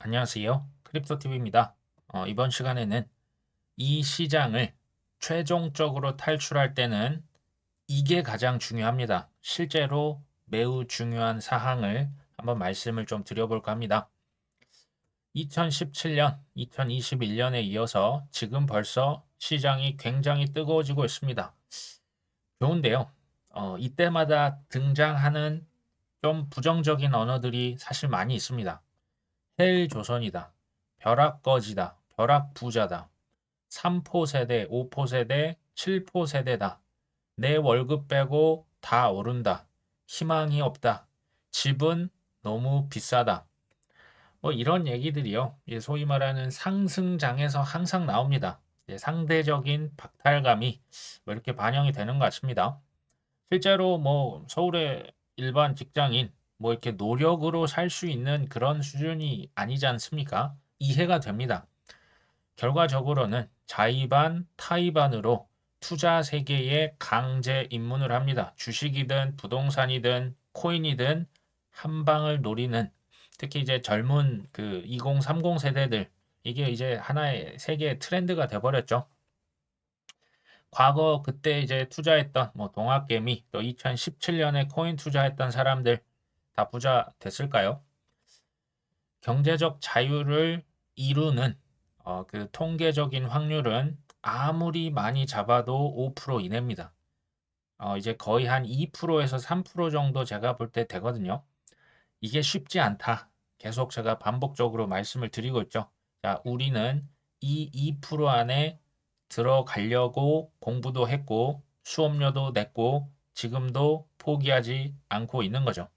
안녕하세요. 크립토TV입니다. 이번 시간에는 이 시장을 최종적으로 탈출할 때는 이게 가장 중요합니다. 실제로 매우 중요한 사항을 한번 말씀을 좀 드려볼까 합니다. 2017년, 2021년에 이어서 지금 벌써 시장이 굉장히 뜨거워지고 있습니다. 좋은데요. 이때마다 등장하는 좀 부정적인 언어들이 사실 많이 있습니다. 헬조선이다. 벼락거지다. 벼락부자다. 3포 세대, 5포 세대, 7포 세대다. 내 월급 빼고 다 오른다. 희망이 없다. 집은 너무 비싸다. 뭐 이런 얘기들이요. 소위 말하는 상승장에서 항상 나옵니다. 상대적인 박탈감이 뭐 이렇게 반영이 되는 것 같습니다. 실제로 뭐 서울의 일반 직장인 뭐 이렇게 노력으로 살 수 있는 그런 수준이 아니지 않습니까? 이해가 됩니다. 결과적으로는 자의반, 타의반으로 투자 세계에 강제 입문을 합니다. 주식이든 부동산이든 코인이든 한 방을 노리는 특히 이제 젊은 그 2030 세대들 이게 이제 하나의 세계의 트렌드가 돼버렸죠. 과거 그때 이제 투자했던 뭐 동학개미 또 2017년에 코인 투자했던 사람들 다 부자 됐을까요? 경제적 자유를 이루는 그 통계적인 확률은 아무리 많이 잡아도 5% 이내입니다. 이제 거의 한 2%에서 3% 정도 제가 볼 때 되거든요. 이게 쉽지 않다. 계속 제가 반복적으로 말씀을 드리고 있죠. 자, 우리는 이 2% 안에 들어가려고 공부도 했고 수업료도 냈고 지금도 포기하지 않고 있는 거죠.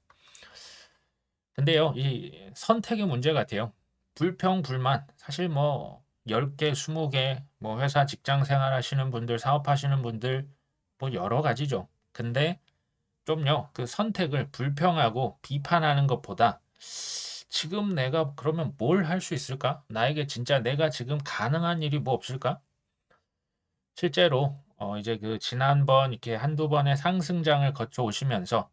근데요, 이 선택의 문제 같아요. 불평, 불만. 사실 뭐 10개, 20개 뭐 회사 직장 생활 하시는 분들, 사업하시는 분들 뭐 여러 가지죠. 근데 좀요, 그 선택을 불평하고 비판하는 것보다 지금 내가 그러면 뭘 할 수 있을까? 나에게 진짜 내가 지금 가능한 일이 뭐 없을까? 실제로 이제 그 지난번 이렇게 한두 번의 상승장을 거쳐 오시면서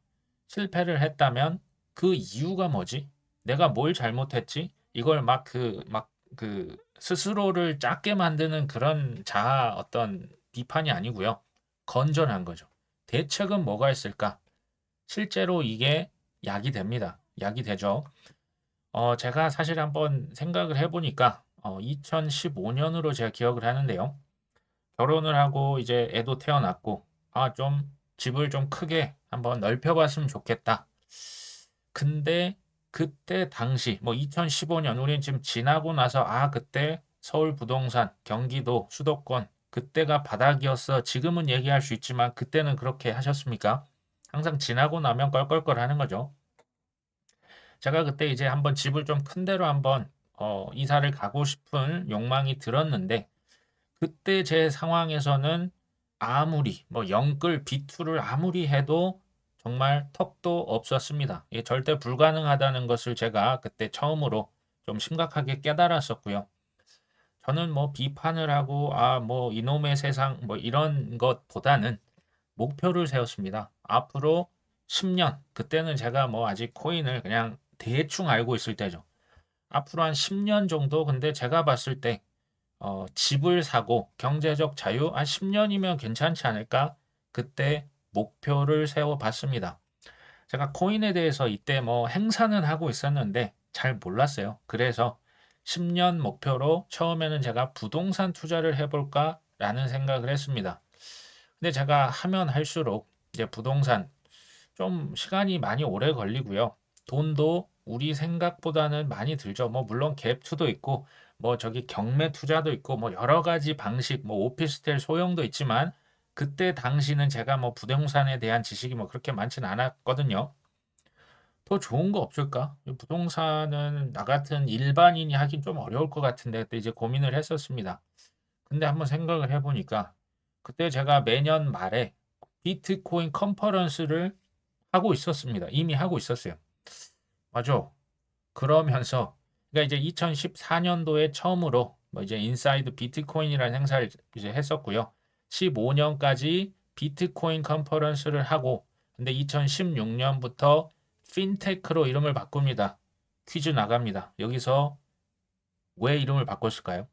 실패를 했다면 그 이유가 뭐지? 내가 뭘 잘못했지? 이걸 막 그 스스로를 작게 만드는 그런 자아 어떤 비판이 아니고요. 건전한 거죠. 대책은 뭐가 있을까? 실제로 이게 약이 됩니다. 약이 되죠. 제가 사실 한번 생각을 해보니까 2015년으로 제가 기억을 하는데요. 결혼을 하고 이제 애도 태어났고, 좀 집을 좀 크게 한번 넓혀봤으면 좋겠다. 근데 그때 당시, 뭐 2015년, 우리는 지금 지나고 나서, 그때 서울 부동산, 경기도, 수도권, 그때가 바닥이었어. 지금은 얘기할 수 있지만, 그때는 그렇게 하셨습니까? 항상 지나고 나면 껄껄껄 하는 거죠. 제가 그때 이제 한번 집을 좀 큰 데로 한번, 이사를 가고 싶은 욕망이 들었는데, 그때 제 상황에서는 아무리 뭐 영끌 비투를 아무리 해도 정말 턱도 없었습니다. 이게 절대 불가능하다는 것을 제가 그때 처음으로 좀 심각하게 깨달았었고요. 저는 뭐 비판을 하고 뭐 이놈의 세상 뭐 이런 것보다는 목표를 세웠습니다. 앞으로 10년, 그때는 제가 뭐 아직 코인을 그냥 대충 알고 있을 때죠. 앞으로 한 10년 정도 근데 제가 봤을 때 집을 사고 경제적 자유 한 10년이면 괜찮지 않을까? 그때 목표를 세워 봤습니다. 제가 코인에 대해서 이때 뭐 행사는 하고 있었는데 잘 몰랐어요. 그래서 10년 목표로 처음에는 제가 부동산 투자를 해볼까? 라는 생각을 했습니다. 근데 제가 하면 할수록 이제 부동산 좀 시간이 많이 오래 걸리고요. 돈도 우리 생각보다는 많이 들죠. 뭐 물론 갭투도 있고 뭐 저기 경매 투자도 있고 뭐 여러 가지 방식 뭐 오피스텔 소형도 있지만 그때 당시는 제가 뭐 부동산에 대한 지식이 뭐 그렇게 많지는 않았거든요. 더 좋은 거 없을까? 부동산은 나 같은 일반인이 하긴 좀 어려울 것 같은데 그때 이제 고민을 했었습니다. 근데 한번 생각을 해보니까 그때 제가 매년 말에 비트코인 컨퍼런스를 하고 있었습니다. 이미 하고 있었어요. 맞아. 그러면서 그러니까 이제 2014년도에 처음으로 뭐 이제 인사이드 비트코인이라는 행사를 이제 했었고요. 15년까지 비트코인 컨퍼런스를 하고 근데 2016년부터 핀테크로 이름을 바꿉니다. 퀴즈 나갑니다. 여기서 왜 이름을 바꿨을까요?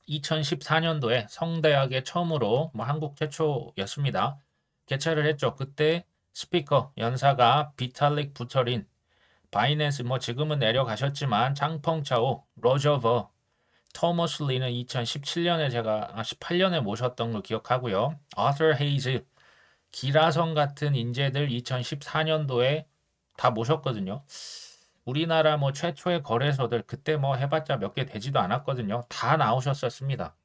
2014년도에 성대하게 처음으로 한국 최초였습니다. 개최를 했죠. 그때 스피커 연사가 비탈릭 부터린, 바이낸스 지금은 내려가셨지만 장펑차오, 로저버, 토머스 리는 2017년에 제가 18년에 모셨던 걸 기억하고요. 아서 헤이즈, 기라성 같은 인재들 2014년도에 다 모셨거든요. 우리나라 최초의 거래소들 그때 해봤자 몇 개 되지도 않았거든요. 다 나오셨었습니다.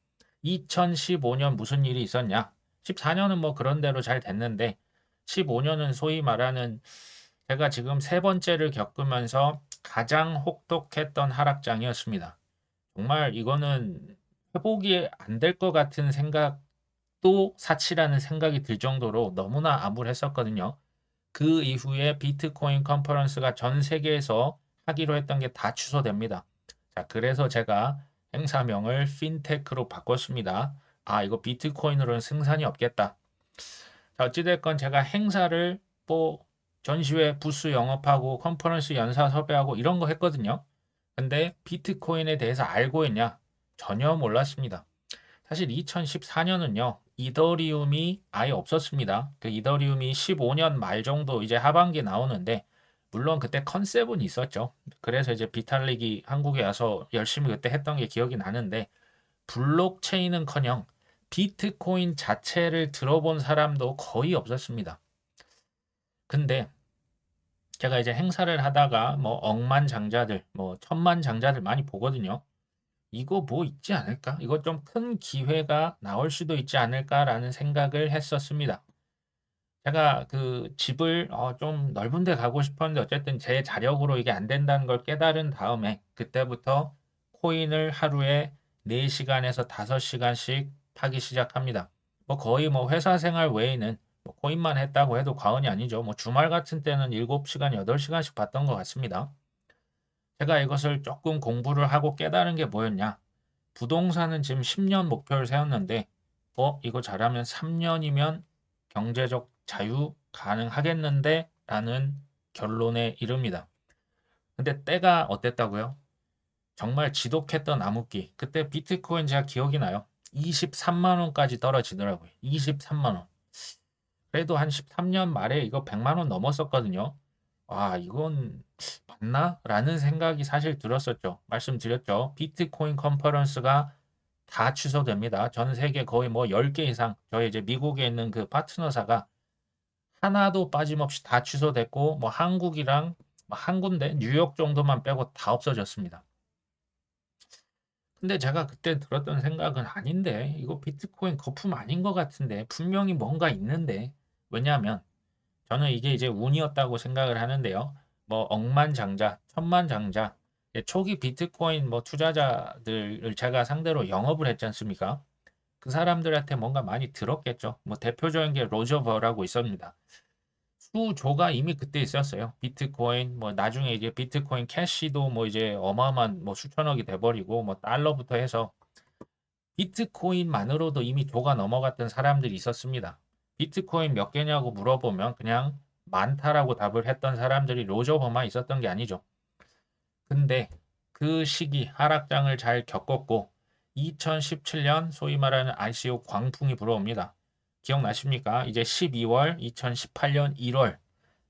2015년 무슨 일이 있었냐? 14년은 그런 대로 잘 됐는데 15년은 소위 말하는 제가 지금 세 번째를 겪으면서 가장 혹독했던 하락장이었습니다. 정말 이거는 회복이 안 될 것 같은 생각도 사치라는 생각이 들 정도로 너무나 암울했었거든요. 그 이후에 비트코인 컨퍼런스가 전 세계에서 하기로 했던 게 다 취소됩니다. 자, 그래서 제가 행사명을 핀테크로 바꿨습니다. 아, 이거 비트코인으로는 승산이 없겠다. 자, 어찌됐건 제가 행사를 전시회 부스 영업하고 컨퍼런스 연사 섭외하고 이런 거 했거든요. 근데 비트코인에 대해서 알고 있냐? 전혀 몰랐습니다. 사실 2014년은요, 이더리움이 아예 없었습니다. 그 이더리움이 15년 말 정도 이제 하반기에 나오는데, 물론 그때 컨셉은 있었죠. 그래서 이제 비탈릭이 한국에 와서 열심히 그때 했던 게 기억이 나는데, 블록체인은커녕 비트코인 자체를 들어본 사람도 거의 없었습니다. 근데 제가 이제 행사를 하다가 억만장자들, 천만장자들 많이 보거든요. 이거 있지 않을까? 이거 좀 큰 기회가 나올 수도 있지 않을까라는 생각을 했었습니다. 제가 그 집을 좀 넓은 데 가고 싶었는데 어쨌든 제 자력으로 이게 안 된다는 걸 깨달은 다음에 그때부터 코인을 하루에 4시간에서 5시간씩 파기 시작합니다. 거의 회사 생활 외에는 코인만 했다고 해도 과언이 아니죠. 주말 같은 때는 7시간, 8시간씩 봤던 것 같습니다. 제가 이것을 조금 공부를 하고 깨달은 게 뭐였냐? 부동산은 지금 10년 목표를 세웠는데, 이거 잘하면 3년이면 경제적 자유 가능하겠는데? 라는 결론에 이릅니다. 근데 때가 어땠다고요? 정말 지독했던 암흑기. 그때 비트코인 제가 기억이 나요. 23만 원까지 떨어지더라고요. 23만 원. 그래도 한 13년 말에 이거 100만 원 넘었었거든요. 아, 이건 맞나? 라는 생각이 사실 들었었죠. 말씀드렸죠. 비트코인 컨퍼런스가 다 취소됩니다. 전 세계 거의 10개 이상, 저희 이제 미국에 있는 그 파트너사가 하나도 빠짐없이 다 취소됐고, 한국이랑 한 군데, 뉴욕 정도만 빼고 다 없어졌습니다. 근데 제가 그때 들었던 생각은 아닌데, 이거 비트코인 거품 아닌 것 같은데, 분명히 뭔가 있는데, 왜냐하면 저는 이게 이제 운이었다고 생각을 하는데요. 억만장자, 천만장자, 초기 비트코인 투자자들을 제가 상대로 영업을 했지 않습니까? 그 사람들한테 뭔가 많이 들었겠죠. 대표적인 게 로저 버라고 있었습니다. 수조가 이미 그때 있었어요. 비트코인, 나중에 이제 비트코인 캐시도 이제 어마어마한 수천억이 돼버리고 달러부터 해서 비트코인만으로도 이미 조가 넘어갔던 사람들이 있었습니다. 비트코인 몇 개냐고 물어보면 그냥 많다라고 답을 했던 사람들이 로저 버만 있었던 게 아니죠. 근데 그 시기 하락장을 잘 겪었고 2017년 소위 말하는 ICO 광풍이 불어옵니다. 기억나십니까? 이제 12월, 2018년 1월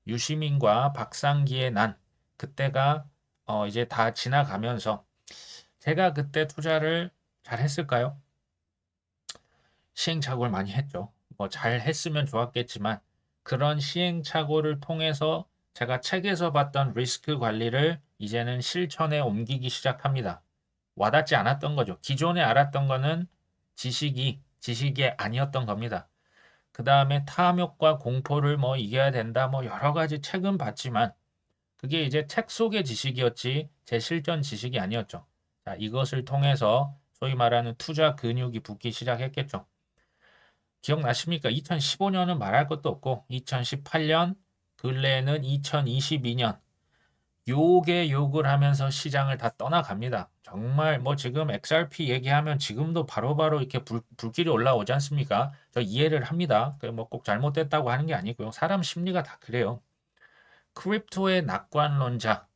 유시민과 박상기의 난 그때가 이제 다 지나가면서 제가 그때 투자를 잘 했을까요? 시행착오를 많이 했죠. 잘 했으면 좋았겠지만 그런 시행착오를 통해서 제가 책에서 봤던 리스크 관리를 이제는 실천에 옮기기 시작합니다. 와닿지 않았던 거죠. 기존에 알았던 거는 지식이 아니었던 겁니다. 그 다음에 탐욕과 공포를 이겨야 된다. 여러 가지 책은 봤지만 그게 이제 책 속의 지식이었지 제 실전 지식이 아니었죠. 자, 이것을 통해서 소위 말하는 투자 근육이 붙기 시작했겠죠. 기억나십니까? 2015년은 말할 것도 없고 2018년 근래에는 2022년 욕에 욕을 하면서 시장을 다 떠나갑니다. 정말 지금 XRP 얘기하면 지금도 바로바로 이렇게 불길이 올라오지 않습니까? 저 이해를 합니다. 꼭 잘못됐다고 하는 게 아니고요. 사람 심리가 다 그래요. 크립토의 낙관론자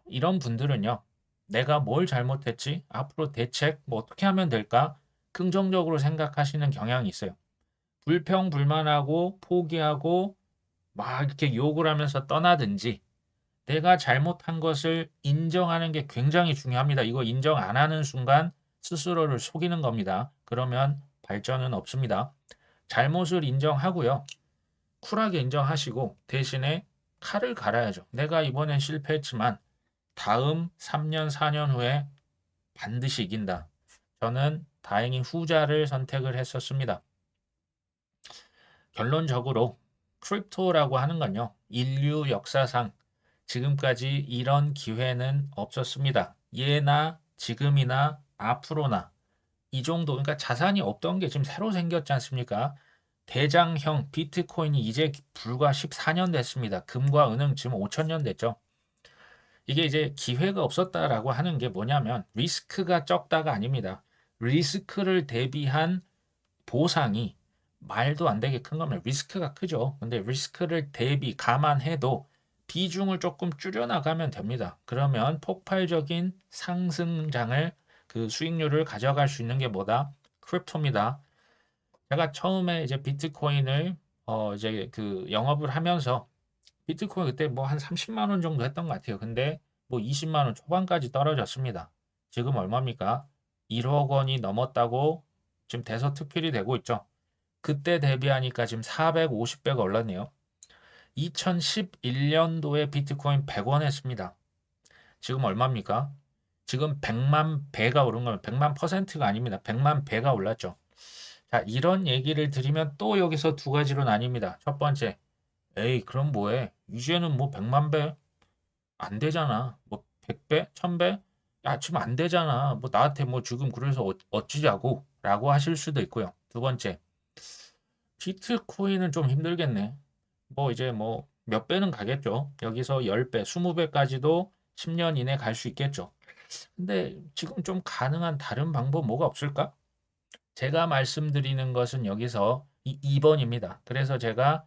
이런 분들은요. 내가 뭘 잘못했지? 앞으로 대책 뭐 어떻게 하면 될까? 긍정적으로 생각하시는 경향이 있어요. 불평불만하고 포기하고 막 이렇게 욕을 하면서 떠나든지 내가 잘못한 것을 인정하는 게 굉장히 중요합니다. 이거 인정 안 하는 순간 스스로를 속이는 겁니다. 그러면 발전은 없습니다. 잘못을 인정하고요. 쿨하게 인정하시고 대신에 칼을 갈아야죠. 내가 이번엔 실패했지만 다음 3년, 4년 후에 반드시 이긴다. 저는 다행히 후자를 선택을 했었습니다. 결론적으로 크립토라고 하는 건요. 인류 역사상 지금까지 이런 기회는 없었습니다. 예나 지금이나 앞으로나 이 정도 그러니까 자산이 없던 게 지금 새로 생겼지 않습니까? 대장형 비트코인이 이제 불과 14년 됐습니다. 금과 은은 지금 5천년 됐죠. 이게 이제 기회가 없었다라고 하는 게 뭐냐면 리스크가 적다가 아닙니다. 리스크를 대비한 보상이 말도 안 되게 큰 거면 리스크가 크죠. 근데 리스크를 감안해도 비중을 조금 줄여나가면 됩니다. 그러면 폭발적인 상승장을 그 수익률을 가져갈 수 있는 게 뭐다? 크립토입니다. 제가 처음에 이제 비트코인을 이제 그 영업을 하면서 비트코인 그때 뭐 한 30만 원 정도 했던 것 같아요. 근데 뭐 20만 원 초반까지 떨어졌습니다. 지금 얼마입니까? 1억 원이 넘었다고 지금 대서특필이 되고 있죠. 그때 대비하니까 지금 450배가 올랐네요. 2011년도에 비트코인 100원 했습니다. 지금 얼마입니까? 지금 100만 배가 오른 거예요. 100만 퍼센트가 아닙니다. 100만 배가 올랐죠. 자, 이런 얘기를 드리면 또 여기서 두 가지로 나뉩니다. 첫 번째, 에이, 그럼 뭐해? 이제는 뭐 100만 배 안 되잖아. 뭐 100배? 1000배? 야, 지금 안 되잖아. 뭐 나한테 뭐 지금 그래서 어찌자고? 라고 하실 수도 있고요. 두 번째, 비트코인은 좀 힘들겠네. 뭐 이제 뭐 몇 배는 가겠죠. 여기서 10배, 20배까지도 10년 이내 갈 수 있겠죠. 근데 지금 좀 가능한 다른 방법 뭐가 없을까? 제가 말씀드리는 것은 여기서 이 2번입니다. 그래서 제가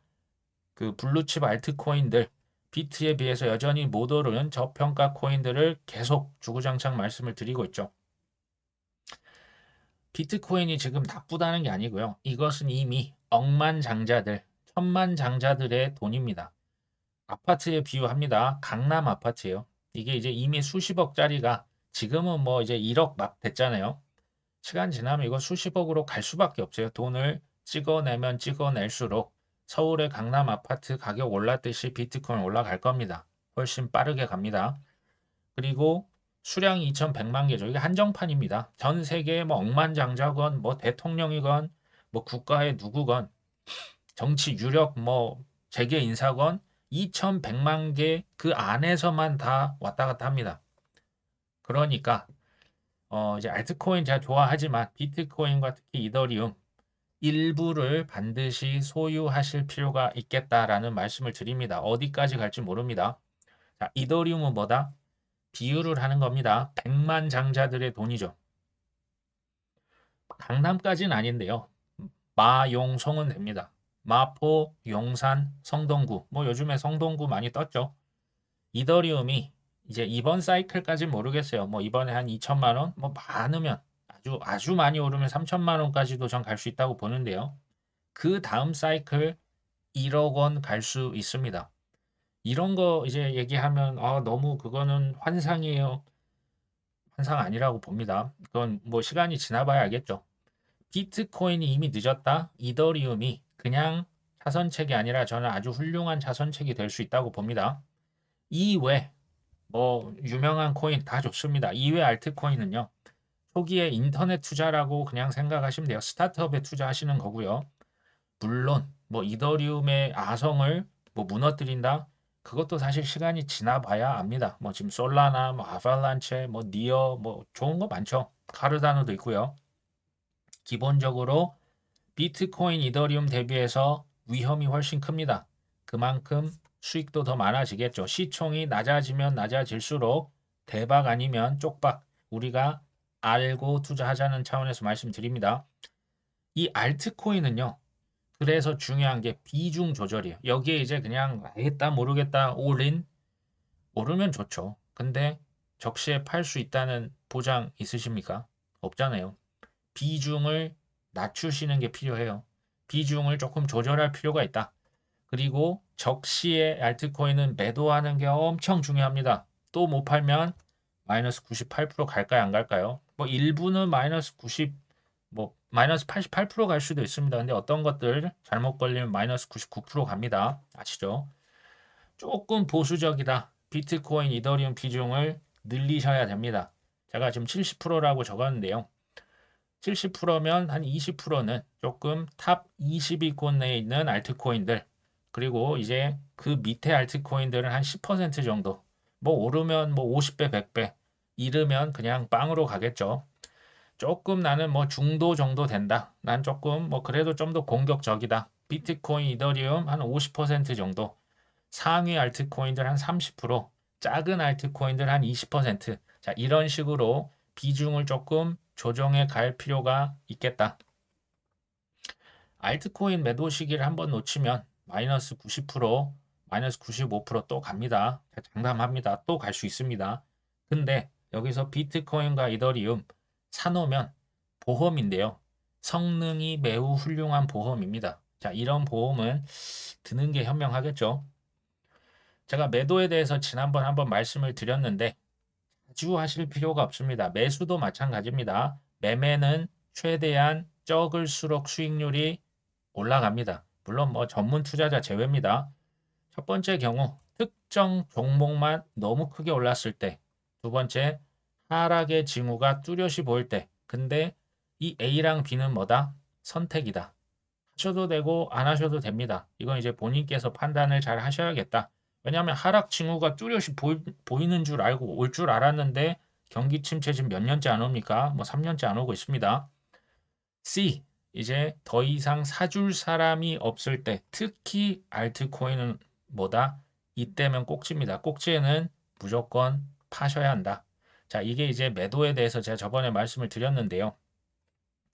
그 블루칩 알트코인들 비트에 비해서 여전히 못 오르는 저평가 코인들을 계속 주구장창 말씀을 드리고 있죠. 비트코인이 지금 나쁘다는 게 아니고요. 이것은 이미 억만장자들, 천만장자들의 돈입니다. 아파트에 비유합니다. 강남 아파트예요. 이게 이제 이미 수십억짜리가 지금은 뭐 이제 1억 막 됐잖아요. 시간 지나면 이거 수십억으로 갈 수밖에 없어요. 돈을 찍어내면 찍어낼수록 서울의 강남 아파트 가격 올랐듯이 비트코인 올라갈 겁니다. 훨씬 빠르게 갑니다. 그리고 수량이 2,100만 개죠. 이게 한정판입니다. 전 세계에 뭐 억만장자건 뭐 대통령이건 뭐 국가의 누구건 정치 유력 뭐 재계 인사건 2,100만 개 그 안에서만 다 왔다 갔다 합니다. 그러니까 이제 알트코인 제가 좋아하지만 비트코인과 특히 이더리움 일부를 반드시 소유하실 필요가 있겠다라는 말씀을 드립니다. 어디까지 갈지 모릅니다. 자, 이더리움은 뭐다? 비유를 하는 겁니다. 100만 장자들의 돈이죠. 강남까지는 아닌데요. 마용성은 됩니다. 마포, 용산, 성동구. 뭐 요즘에 성동구 많이 떴죠. 이더리움이 이제 이번 사이클까지는 모르겠어요. 뭐 이번에 한 2천만 원, 뭐 많으면 아주 많이 오르면 3천만 원까지도 전 갈 수 있다고 보는데요. 그 다음 사이클 1억 원 갈 수 있습니다. 이런 거 이제 얘기하면 너무 그거는 환상이에요. 환상 아니라고 봅니다. 그건 뭐 시간이 지나봐야 알겠죠. 비트코인이 이미 늦었다. 이더리움이 그냥 자선책이 아니라 저는 아주 훌륭한 자선책이 될 수 있다고 봅니다. 이외 뭐 유명한 코인 다 좋습니다. 이외 알트코인은요. 초기에 인터넷 투자라고 그냥 생각하시면 돼요. 스타트업에 투자하시는 거고요. 물론 뭐 이더리움의 아성을 뭐 무너뜨린다. 그것도 사실 시간이 지나봐야 압니다. 뭐 지금 솔라나, 뭐 아발란체, 뭐 니어, 뭐 좋은 거 많죠. 카르다노도 있고요. 기본적으로 비트코인, 이더리움 대비해서 위험이 훨씬 큽니다. 그만큼 수익도 더 많아지겠죠. 시총이 낮아지면 낮아질수록 대박 아니면 쪽박 우리가 알고 투자하자는 차원에서 말씀드립니다. 이 알트코인은요. 그래서 중요한 게 비중 조절이에요. 여기에 이제 그냥 알겠다 모르겠다 올인 오르면 좋죠. 근데 적시에 팔 수 있다는 보장 있으십니까? 없잖아요. 비중을 낮추시는 게 필요해요. 비중을 조금 조절할 필요가 있다. 그리고 적시에 알트코인은 매도하는 게 엄청 중요합니다. 또 못 팔면 마이너스 98% 갈까요? 안 갈까요? 뭐 일부는 마이너스 90, 뭐 마이너스 88% 갈 수도 있습니다. 근데 어떤 것들 잘못 걸리면 마이너스 99% 갑니다. 아시죠? 조금 보수적이다. 비트코인, 이더리움 비중을 늘리셔야 됩니다. 제가 지금 70%라고 적었는데요. 70%면 한 20%는 조금 탑 20위권 내에 있는 알트코인들, 그리고 이제 그 밑에 알트코인들은 한 10% 정도, 뭐 오르면 뭐 50배, 100배, 이르면 그냥 빵으로 가겠죠. 조금 나는 뭐 중도 정도 된다. 난 조금 뭐 그래도 좀 더 공격적이다. 비트코인, 이더리움 한 50% 정도, 상위 알트코인들 한 30%, 작은 알트코인들 한 20%. 자, 이런 식으로 비중을 조금 조정해 갈 필요가 있겠다. 알트코인 매도 시기를 한번 놓치면 마이너스 90%, 마이너스 95%또 갑니다. 장담합니다. 또 갈 수 있습니다. 근데 여기서 비트코인과 이더리움 사놓으면 보험인데요. 성능이 매우 훌륭한 보험입니다. 자, 이런 보험은 드는 게 현명하겠죠. 제가 매도에 대해서 지난번 한번 말씀을 드렸는데 자주 하실 필요가 없습니다. 매수도 마찬가지입니다. 매매는 최대한 적을수록 수익률이 올라갑니다. 물론 뭐 전문 투자자 제외입니다. 첫 번째 경우 특정 종목만 너무 크게 올랐을 때, 두 번째 하락의 징후가 뚜렷이 보일 때. 근데 이 A랑 B는 뭐다? 선택이다. 하셔도 되고 안 하셔도 됩니다. 이건 이제 본인께서 판단을 잘 하셔야겠다. 왜냐하면 하락 징후가 뚜렷이 보이는 줄 알고 올 줄 알았는데 경기 침체 지금 몇 년째 안 옵니까? 뭐 3년째 안 오고 있습니다. C, 이제 더 이상 사줄 사람이 없을 때, 특히 알트코인은 뭐다? 이때면 꼭지입니다. 꼭지에는 무조건 파셔야 한다. 자, 이게 이제 매도에 대해서 제가 저번에 말씀을 드렸는데요.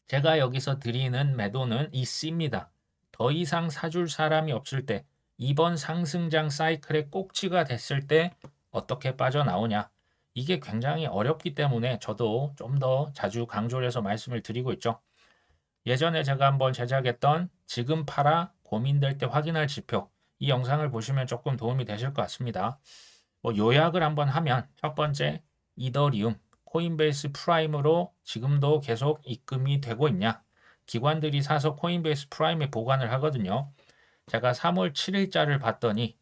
제가 여기서 드리는 매도는 이 C입니다. 더 이상 사줄 사람이 없을 때, 이번 상승장 사이클의 꼭지가 됐을 때 어떻게 빠져나오냐. 이게 굉장히 어렵기 때문에 저도 좀 더 자주 강조를 해서 말씀을 드리고 있죠. 예전에 제가 한번 제작했던 지금 팔아 고민될 때 확인할 지표, 이 영상을 보시면 조금 도움이 되실 것 같습니다. 뭐 요약을 한번 하면 첫 번째, 이더리움, 코인베이스 프라임으로 지금도 계속 입금이 되고 있냐? 기관들이 사서 코인베이스 프라임에 보관을 하거든요. 제가 3월 7일자를 봤더니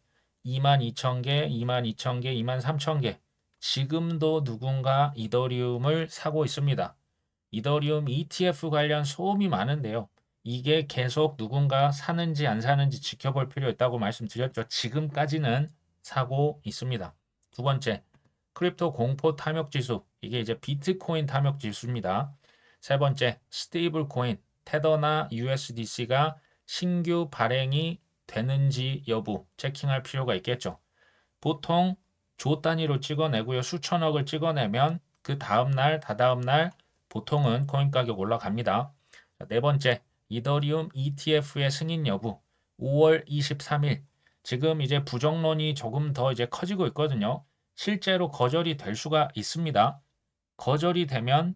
22,000개, 22,000개, 23,000개. 지금도 누군가 이더리움을 사고 있습니다. 이더리움 ETF 관련 소음이 많은데요. 이게 계속 누군가 사는지 안 사는지 지켜볼 필요 있다고 말씀드렸죠. 지금까지는 사고 있습니다. 두 번째, 크립토 공포 탐욕 지수. 이게 이제 비트코인 탐욕 지수입니다. 세 번째, 스테이블 코인, 테더나 USDC가 신규 발행이 되는지 여부 체킹할 필요가 있겠죠. 보통 조 단위로 찍어내고요. 수천억을 찍어내면 그 다음날, 다다음날 보통은 코인 가격 올라갑니다. 네 번째, 이더리움 ETF의 승인 여부. 5월 23일. 지금 이제 부정론이 조금 더 이제 커지고 있거든요. 실제로 거절이 될 수가 있습니다. 거절이 되면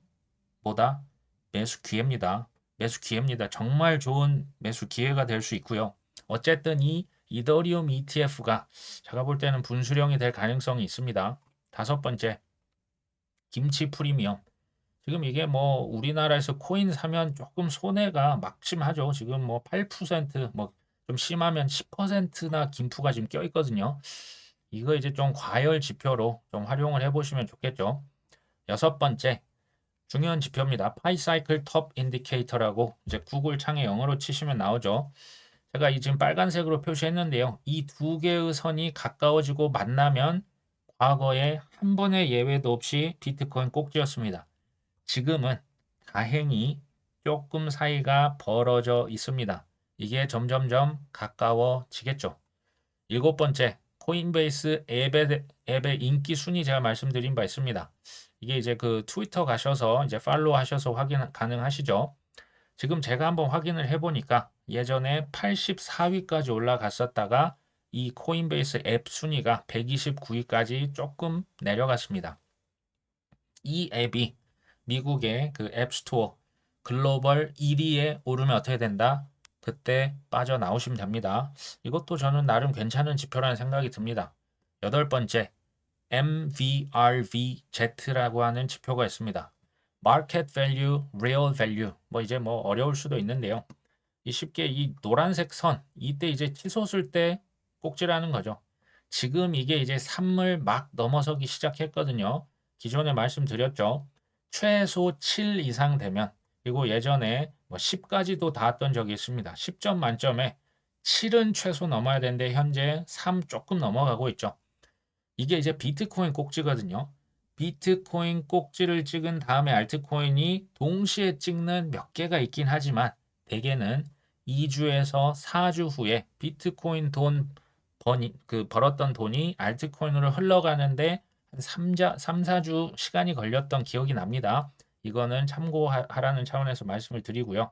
뭐다? 매수 기회입니다. 매수 기회입니다. 정말 좋은 매수 기회가 될 수 있고요. 어쨌든 이 이더리움 ETF가 제가 볼 때는 분수령이 될 가능성이 있습니다. 다섯 번째, 김치 프리미엄. 지금 이게 뭐 우리나라에서 코인 사면 조금 손해가 막심하죠. 지금 뭐 8%, 뭐 좀 심하면 10%나 김프가 지금 껴 있거든요. 이거 이제 좀 과열 지표로 좀 활용을 해보시면 좋겠죠. 여섯 번째, 중요한 지표입니다. 파이사이클 톱 인디케이터라고 이제 구글 창에 영어로 치시면 나오죠. 제가 이 지금 빨간색으로 표시했는데요. 이 두 개의 선이 가까워지고 만나면 과거에 한 번의 예외도 없이 비트코인 꼭지였습니다. 지금은 다행히 조금 사이가 벌어져 있습니다. 이게 점점점 가까워지겠죠. 일곱 번째, 코인베이스 앱의 인기 순위 제가 말씀드린 바 있습니다. 이게 이제 그 트위터 가셔서 이제 팔로우 하셔서 확인 가능하시죠. 지금 제가 한번 확인을 해보니까 예전에 84위까지 올라갔었다가 이 코인베이스 앱 순위가 129위까지 조금 내려갔습니다. 이 앱이 미국의 그 앱스토어 글로벌 1위에 오르면 어떻게 된다? 그때 빠져나오시면 됩니다. 이것도 저는 나름 괜찮은 지표라는 생각이 듭니다. 여덟 번째, MVRVZ라고 하는 지표가 있습니다. Market Value, Real Value. 뭐 이제 뭐 어려울 수도 있는데요. 이 쉽게 이 노란색 선, 이때 이제 치솟을 때 꼭지라는 거죠. 지금 이게 이제 3을 막 넘어서기 시작했거든요. 기존에 말씀드렸죠. 최소 7 이상 되면, 그리고 예전에 뭐 10까지도 닿았던 적이 있습니다. 10점 만점에 7은 최소 넘어야 되는데 현재 3 조금 넘어가고 있죠. 이게 이제 비트코인 꼭지거든요. 비트코인 꼭지를 찍은 다음에 알트코인이 동시에 찍는 몇 개가 있긴 하지만 대개는 2주에서 4주 후에 비트코인 벌었던 돈이 알트코인으로 흘러가는데 한 3, 4주 시간이 걸렸던 기억이 납니다. 이거는 참고하라는 차원에서 말씀을 드리고요.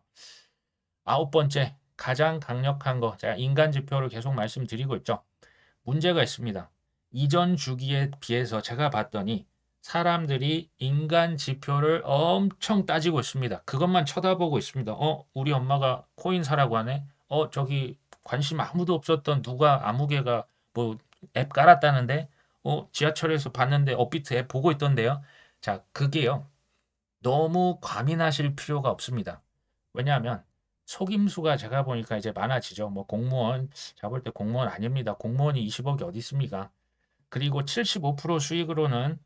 아홉 번째, 가장 강력한 거, 제가 인간 지표를 계속 말씀드리고 있죠. 문제가 있습니다. 이전 주기에 비해서 제가 봤더니 사람들이 인간 지표를 엄청 따지고 있습니다. 그것만 쳐다보고 있습니다. 우리 엄마가 코인 사라고 하네. 저기 관심 아무도 없었던 누가 아무개가 뭐 앱 깔았다는데, 지하철에서 봤는데 업비트 앱 보고 있던데요. 자, 그게요. 너무 과민하실 필요가 없습니다. 왜냐하면 속임수가 제가 보니까 이제 많아지죠. 뭐 공무원, 제가 볼 때 공무원 아닙니다. 공무원이 20억이 어디 있습니까? 그리고 75% 수익으로는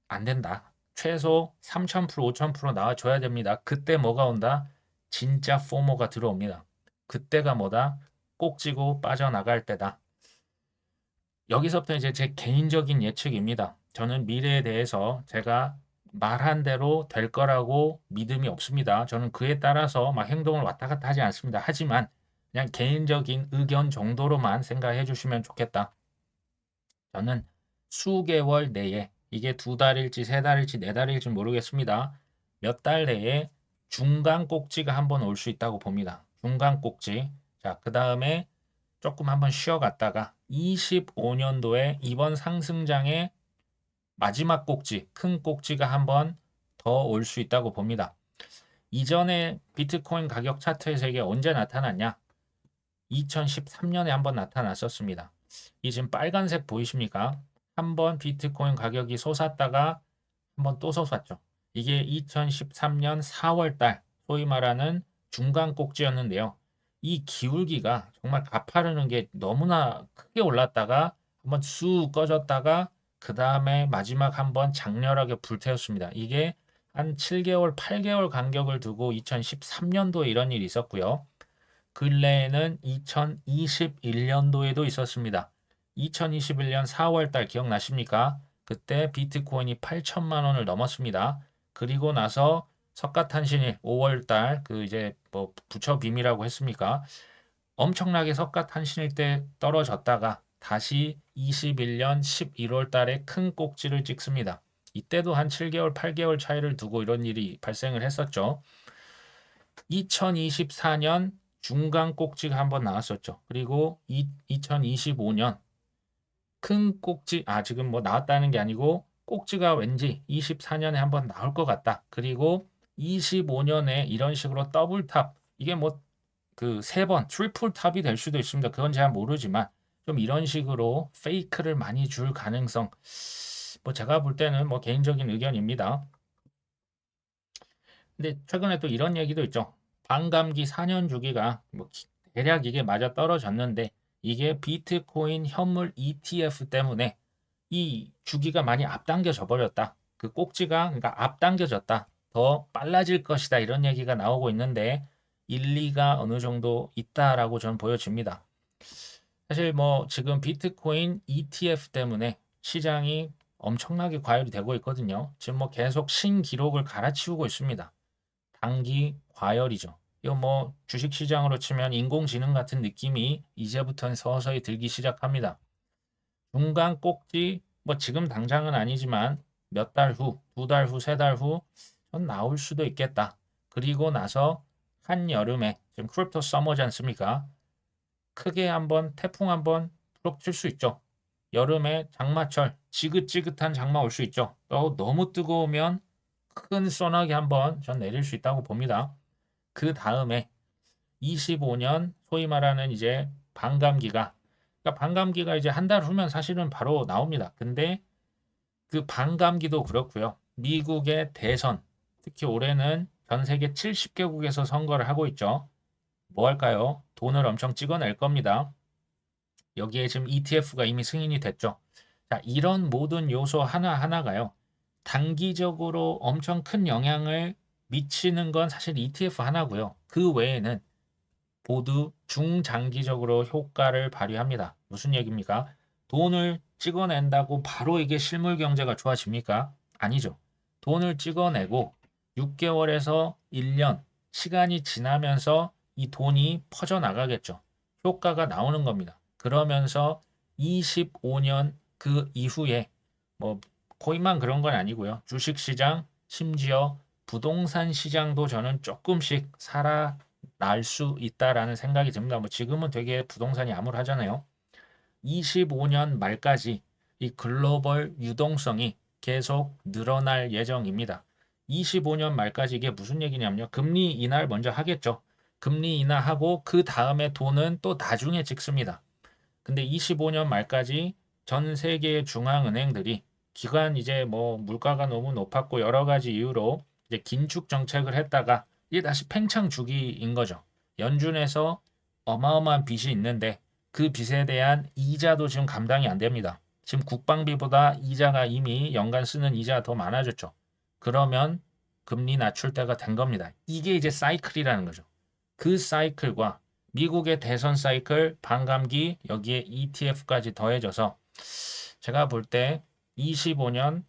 안 된다. 최소 3000%, 5000% 나와줘야 됩니다. 그때 뭐가 온다? 진짜 포모가 들어옵니다. 그때가 뭐다? 꼭지고 빠져나갈 때다. 여기서부터 이제 제 개인적인 예측입니다. 저는 미래에 대해서 제가 말한 대로 될 거라고 믿음이 없습니다. 저는 그에 따라서 막 행동을 왔다 갔다 하지 않습니다. 하지만 그냥 개인적인 의견 정도로만 생각해 주시면 좋겠다. 저는 수개월 내에 이게 2달일지 3달일지 4달일지 모르겠습니다. 몇 달 내에 중간 꼭지가 한번 올 수 있다고 봅니다. 중간 꼭지. 자, 그 다음에 조금 한번 쉬어갔다가 25년도에 이번 상승장의 마지막 꼭지, 큰 꼭지가 한번 더 올 수 있다고 봅니다. 이전에 비트코인 가격 차트에서 이게 언제 나타났냐? 2013년에 한번 나타났었습니다. 이 지금 빨간색 보이십니까? 한번 비트코인 가격이 솟았다가 한번 또 솟았죠. 이게 2013년 4월 달, 소위 말하는 중간 꼭지였는데요. 이 기울기가 정말 가파르는 게 너무나 크게 올랐다가 한번 쑥 꺼졌다가 그 다음에 마지막 한번 장렬하게 불태웠습니다. 이게 한 7개월, 8개월 간격을 두고 2013년도에 이런 일이 있었고요. 근래에는 2021년도에도 있었습니다. 2021년 4월 달 기억나십니까? 그때 비트코인이 8천만 원을 넘었습니다. 그리고 나서 석가탄신일 5월 달 그 이제 뭐 부처 빔이라고 했습니까? 엄청나게 석가탄신일 때 떨어졌다가 다시 21년 11월 달에 큰 꼭지를 찍습니다. 이때도 한 7개월, 8개월 차이를 두고 이런 일이 발생을 했었죠. 2024년 중간 꼭지가 한번 나왔었죠. 그리고 2025년 큰 꼭지, 지금 뭐 나왔다는 게 아니고 꼭지가 왠지 24년에 한번 나올 것 같다. 그리고 25년에 이런 식으로 더블 탑, 이게 뭐 그 세 번 트리플 탑이 될 수도 있습니다. 그건 잘 모르지만 좀 이런 식으로 페이크를 많이 줄 가능성, 뭐 제가 볼 때는 뭐 개인적인 의견입니다. 근데 최근에 또 이런 얘기도 있죠. 반감기 4년 주기가 뭐 대략 이게 맞아 떨어졌는데 이게 비트코인 현물 ETF 때문에 이 주기가 많이 앞당겨져 버렸다. 그 꼭지가 그러니까 앞당겨졌다. 더 빨라질 것이다. 이런 얘기가 나오고 있는데 일리가 어느 정도 있다라고 저는 보여집니다. 사실 뭐 지금 비트코인 ETF 때문에 시장이 엄청나게 과열이 되고 있거든요. 지금 뭐 계속 신기록을 갈아치우고 있습니다. 단기 과열이죠. 이거 뭐 주식시장으로 치면 인공지능 같은 느낌이 이제부터는 서서히 들기 시작합니다. 중간 꼭지 뭐 지금 당장은 아니지만 몇 달 후, 2달 후, 3달 후 전 나올 수도 있겠다. 그리고 나서 한여름에 지금 크립토 서머지 않습니까? 크게 한번 태풍 한번 불어칠 수 있죠. 여름에 장마철 지긋지긋한 장마 올 수 있죠. 또 너무 뜨거우면 큰 소나기 한번 전 내릴 수 있다고 봅니다. 그 다음에 25년 소위 말하는 이제 반감기가, 그러니까 반감기가 이제 한 달 후면 사실은 바로 나옵니다. 근데 그 반감기도 그렇고요. 미국의 대선, 특히 올해는 전 세계 70개국에서 선거를 하고 있죠. 뭐 할까요? 돈을 엄청 찍어낼 겁니다. 여기에 지금 ETF가 이미 승인이 됐죠. 자, 이런 모든 요소 하나하나가요. 단기적으로 엄청 큰 영향을 미치는 건 사실 ETF 하나고요. 그 외에는 모두 중장기적으로 효과를 발휘합니다. 무슨 얘기입니까? 돈을 찍어낸다고 바로 이게 실물 경제가 좋아집니까? 아니죠. 돈을 찍어내고 6개월에서 1년 시간이 지나면서 이 돈이 퍼져나가겠죠. 효과가 나오는 겁니다. 그러면서 25년 그 이후에 뭐 코인만 그런 건 아니고요. 주식시장, 심지어 부동산 시장도 저는 조금씩 날 수 있다라는 생각이 듭니다. 뭐 지금은 되게 부동산이 암울하잖아요. 25년 말까지 이 글로벌 유동성이 계속 늘어날 예정입니다. 25년 말까지 이게 무슨 얘기냐면요. 금리 인하를 먼저 하겠죠. 금리 인하하고 그 다음에 돈은 또 나중에 찍습니다. 근데 25년 말까지 전 세계의 중앙은행들이 기간 이제 뭐 물가가 너무 높았고 여러 가지 이유로 이제 긴축 정책을 했다가 이게 다시 팽창 주기인 거죠. 연준에서 어마어마한 빚이 있는데 그 빚에 대한 이자도 지금 감당이 안 됩니다. 지금 국방비보다 이자가 이미 연간 쓰는 이자가 더 많아졌죠. 그러면 금리 낮출 때가 된 겁니다. 이게 이제 사이클이라는 거죠. 그 사이클과 미국의 대선 사이클, 반감기, 여기에 ETF까지 더해져서 제가 볼 때 25년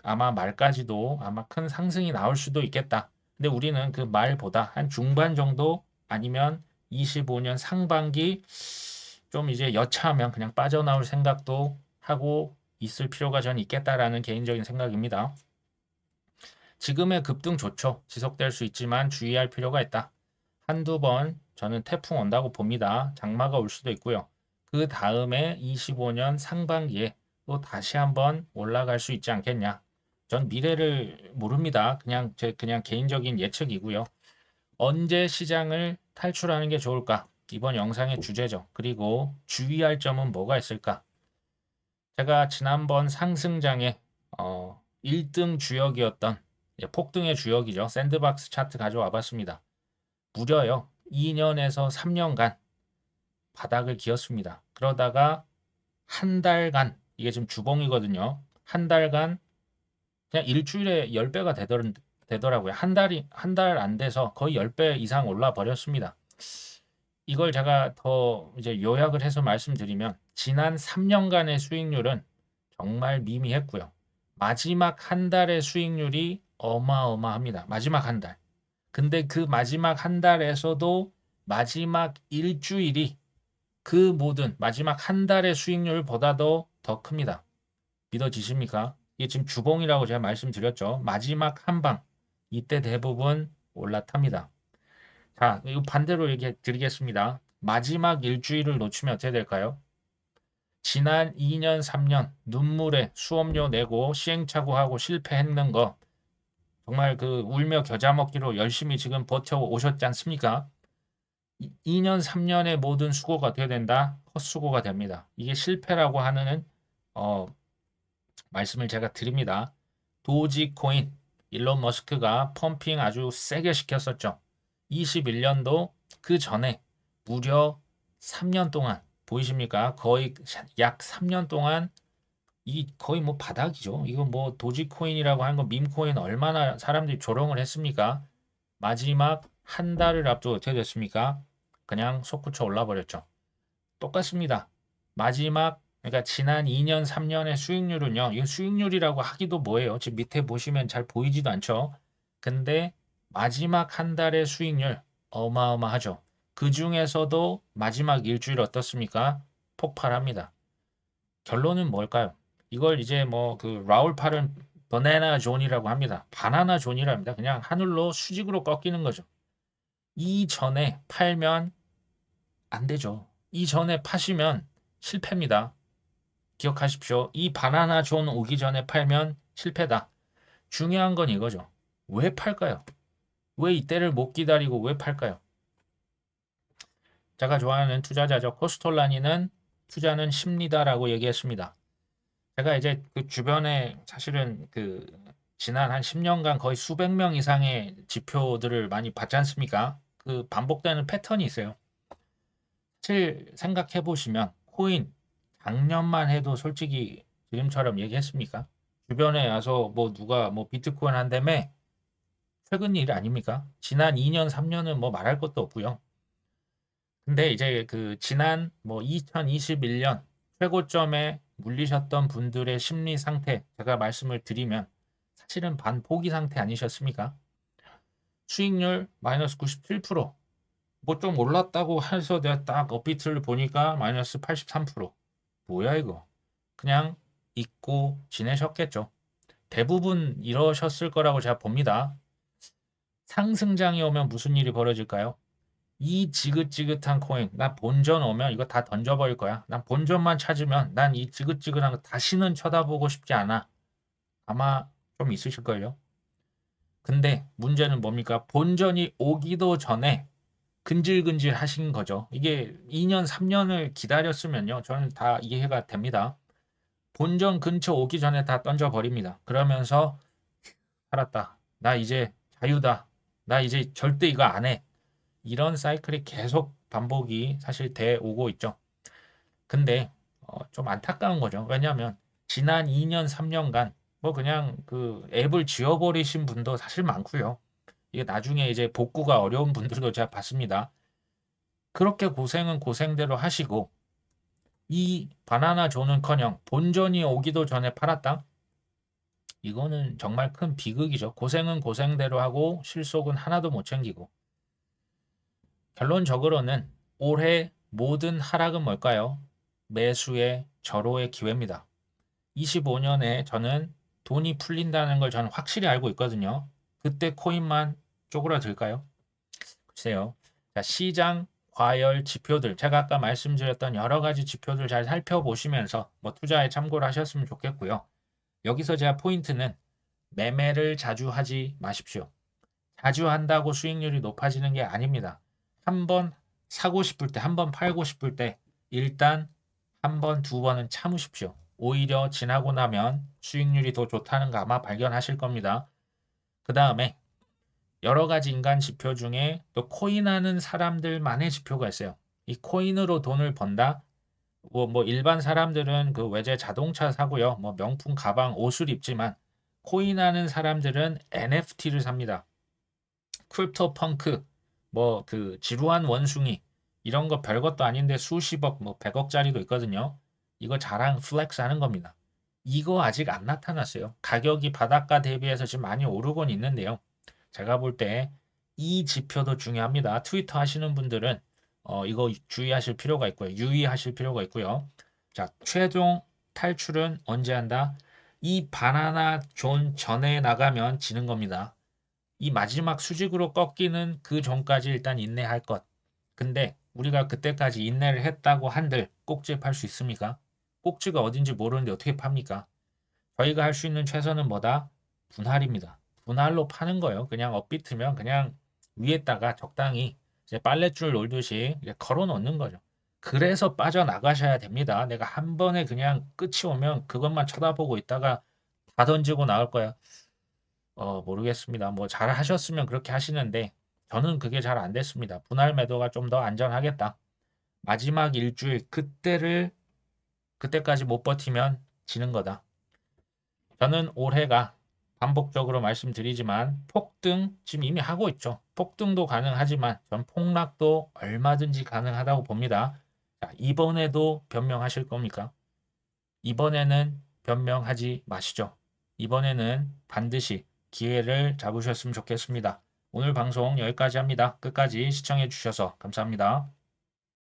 아마 말까지도 아마 큰 상승이 나올 수도 있겠다. 근데 우리는 그 말보다 한 중반 정도 아니면 25년 상반기 좀 이제 여차하면 그냥 빠져나올 생각도 하고 있을 필요가 저는 있겠다라는 개인적인 생각입니다. 지금의 급등 좋죠. 지속될 수 있지만 주의할 필요가 있다. 한두 번 저는 태풍 온다고 봅니다. 장마가 올 수도 있고요. 그 다음에 25년 상반기에 또 다시 한번 올라갈 수 있지 않겠냐. 전 미래를 모릅니다. 그냥 개인적인 예측이고요. 언제 시장을 탈출하는 게 좋을까? 이번 영상의 주제죠. 그리고 주의할 점은 뭐가 있을까? 제가 지난번 상승장에 1등 주역이었던 폭등의 주역이죠. 샌드박스 차트 가져와 봤습니다. 무려요 2년에서 3년간 바닥을 기었습니다. 그러다가 한 달간 이게 지금 주봉이거든요. 한 달간 그냥 일주일에 10배가 되더라고요. 한 달 안 돼서 거의 10배 이상 올라 버렸습니다. 이걸 제가 더 이제 요약을 해서 말씀드리면 지난 3년간의 수익률은 정말 미미했고요. 마지막 한 달의 수익률이 어마어마합니다. 마지막 한 달. 근데 그 마지막 한 달에서도 마지막 일주일이 그 모든 마지막 한 달의 수익률보다도 더 큽니다. 믿어지십니까? 이게 지금 주봉이라고 제가 말씀드렸죠. 마지막 한 방. 이때 대부분 올라탑니다. 자, 이거 반대로 얘기해 드리겠습니다. 마지막 일주일을 놓치면 어떻게 될까요? 지난 2년, 3년 눈물에 수업료 내고 시행착오하고 실패했는 거 정말 그 울며 겨자 먹기로 열심히 지금 버텨 오셨지 않습니까? 2년, 3년의 모든 수고가 어떻게 된다? 헛수고가 됩니다. 이게 실패라고 하는 어, 말씀을 제가 드립니다. 도지코인, 일론 머스크가 펌핑 아주 세게 시켰었죠. 21년도 그 전에 무려 3년 동안 보이십니까? 거의 약 3년 동안 이 거의 뭐 바닥이죠. 이거 뭐 도지코인이라고 하는 거 밈코인 얼마나 사람들이 조롱을 했습니까? 마지막 한 달을 앞두고 어떻게 됐습니까? 그냥 솟구쳐 올라 버렸죠. 똑같습니다. 마지막 그러니까 지난 2년, 3년의 수익률은요. 이거 수익률이라고 하기도 뭐예요. 지금 밑에 보시면 잘 보이지도 않죠. 근데 마지막 한 달의 수익률 어마어마하죠. 그 중에서도 마지막 일주일 어떻습니까? 폭발합니다. 결론은 뭘까요? 이걸 이제 뭐 그 라울 팔은 버나나 존이라고 합니다. 바나나 존이랍니다. 그냥 하늘로 수직으로 꺾이는 거죠. 이전에 팔면 안 되죠. 이전에 파시면 실패입니다. 기억하십시오. 이 바나나 존 오기 전에 팔면 실패다. 중요한 건 이거죠. 왜 팔까요? 왜 이때를 못 기다리고 왜 팔까요? 제가 좋아하는 투자자죠. 코스톨라니는 투자는 심리다라고 얘기했습니다. 제가 이제 그 주변에 사실은 그 지난 한 10년간 거의 수백 명 이상의 지표들을 많이 봤지 않습니까? 그 반복되는 패턴이 있어요. 사실 생각해 보시면 코인 작년만 해도 솔직히 지금처럼 얘기했습니까? 주변에 와서 뭐 누가 뭐 비트코인 한다며 최근 일 아닙니까? 지난 2년, 3년은 뭐 말할 것도 없고요. 근데 이제 그 지난 뭐 2021년 최고점에 물리셨던 분들의 심리 상태 제가 말씀을 드리면 사실은 반포기 상태 아니셨습니까? 수익률 마이너스 97%. 뭐 좀 올랐다고 해서 내가 딱 업비트를 보니까 마이너스 83%. 뭐야 이거? 그냥 잊고 지내셨겠죠. 대부분 이러셨을 거라고 제가 봅니다. 상승장이 오면 무슨 일이 벌어질까요? 이 지긋지긋한 코인, 나 본전 오면 이거 다 던져버릴 거야. 난 본전만 찾으면 난 이 지긋지긋한 거 다시는 쳐다보고 싶지 않아. 아마 좀 있으실걸요. 근데 문제는 뭡니까? 본전이 오기도 전에 근질근질 하신 거죠. 이게 2년, 3년을 기다렸으면요. 저는 다 이해가 됩니다. 본전 근처 오기 전에 다 던져버립니다. 그러면서 살았다. 나 이제 자유다. 나 이제 절대 이거 안 해. 이런 사이클이 계속 반복이 사실 돼 오고 있죠. 근데 좀 안타까운 거죠. 왜냐하면 지난 2년, 3년간 뭐 그냥 그 앱을 지워버리신 분도 사실 많고요. 이게 나중에 이제 복구가 어려운 분들도 제가 봤습니다. 그렇게 고생은 고생대로 하시고 이 바나나 존은커녕 본전이 오기도 전에 팔았다? 이거는 정말 큰 비극이죠. 고생은 고생대로 하고 실속은 하나도 못 챙기고. 결론적으로는 올해 모든 하락은 뭘까요? 매수의 절호의 기회입니다. 25년에 저는 돈이 풀린다는 걸 저는 확실히 알고 있거든요. 그때 코인만 쪼그라들까요? 글쎄요. 자, 시장 과열 지표들, 제가 아까 말씀드렸던 여러 가지 지표들 잘 살펴보시면서 뭐 투자에 참고를 하셨으면 좋겠고요. 여기서 제가 포인트는 매매를 자주 하지 마십시오. 자주 한다고 수익률이 높아지는 게 아닙니다. 한 번 사고 싶을 때, 한 번 팔고 싶을 때 일단 한 번, 두 번은 참으십시오. 오히려 지나고 나면 수익률이 더 좋다는 거 아마 발견하실 겁니다. 그 다음에 여러 가지 인간 지표 중에 또 코인하는 사람들만의 지표가 있어요. 이 코인으로 돈을 번다. 뭐 일반 사람들은 그 외제 자동차 사고요. 뭐 명품 가방, 옷을 입지만 코인하는 사람들은 NFT를 삽니다. 크립토 펑크, 뭐 그 지루한 원숭이 이런 거 별것도 아닌데 수십억, 뭐 100억짜리도 있거든요. 이거 자랑 플렉스 하는 겁니다. 이거 아직 안 나타났어요. 가격이 바닷가 대비해서 지금 많이 오르곤 있는데요. 제가 볼 때 이 지표도 중요합니다. 트위터 하시는 분들은 이거 주의하실 필요가 있고요. 유의하실 필요가 있고요. 자, 최종 탈출은 언제 한다? 이 바나나 존 전에 나가면 지는 겁니다. 이 마지막 수직으로 꺾이는 그 전까지 일단 인내할 것. 근데 우리가 그때까지 인내를 했다고 한들 꼭지에 팔 수 있습니까? 꼭지가 어딘지 모르는데 어떻게 팝니까? 저희가 할 수 있는 최선은 뭐다? 분할입니다. 분할로 파는 거예요. 그냥 업비트면 그냥 위에다가 적당히 이제 빨랫줄 놀듯이 이제 걸어 놓는 거죠. 그래서 빠져나가셔야 됩니다. 내가 한 번에 그냥 끝이 오면 그것만 쳐다보고 있다가 다 던지고 나올 거야. 모르겠습니다. 뭐 잘 하셨으면 그렇게 하시는데 저는 그게 잘 안 됐습니다. 분할 매도가 좀 더 안전하겠다. 마지막 일주일 그때까지 못 버티면 지는 거다. 저는 올해가 반복적으로 말씀드리지만 폭등 지금 이미 하고 있죠. 폭등도 가능하지만 전 폭락도 얼마든지 가능하다고 봅니다. 자, 이번에도 변명하실 겁니까? 이번에는 변명하지 마시죠. 이번에는 반드시 기회를 잡으셨으면 좋겠습니다. 오늘 방송 여기까지 합니다. 끝까지 시청해 주셔서 감사합니다.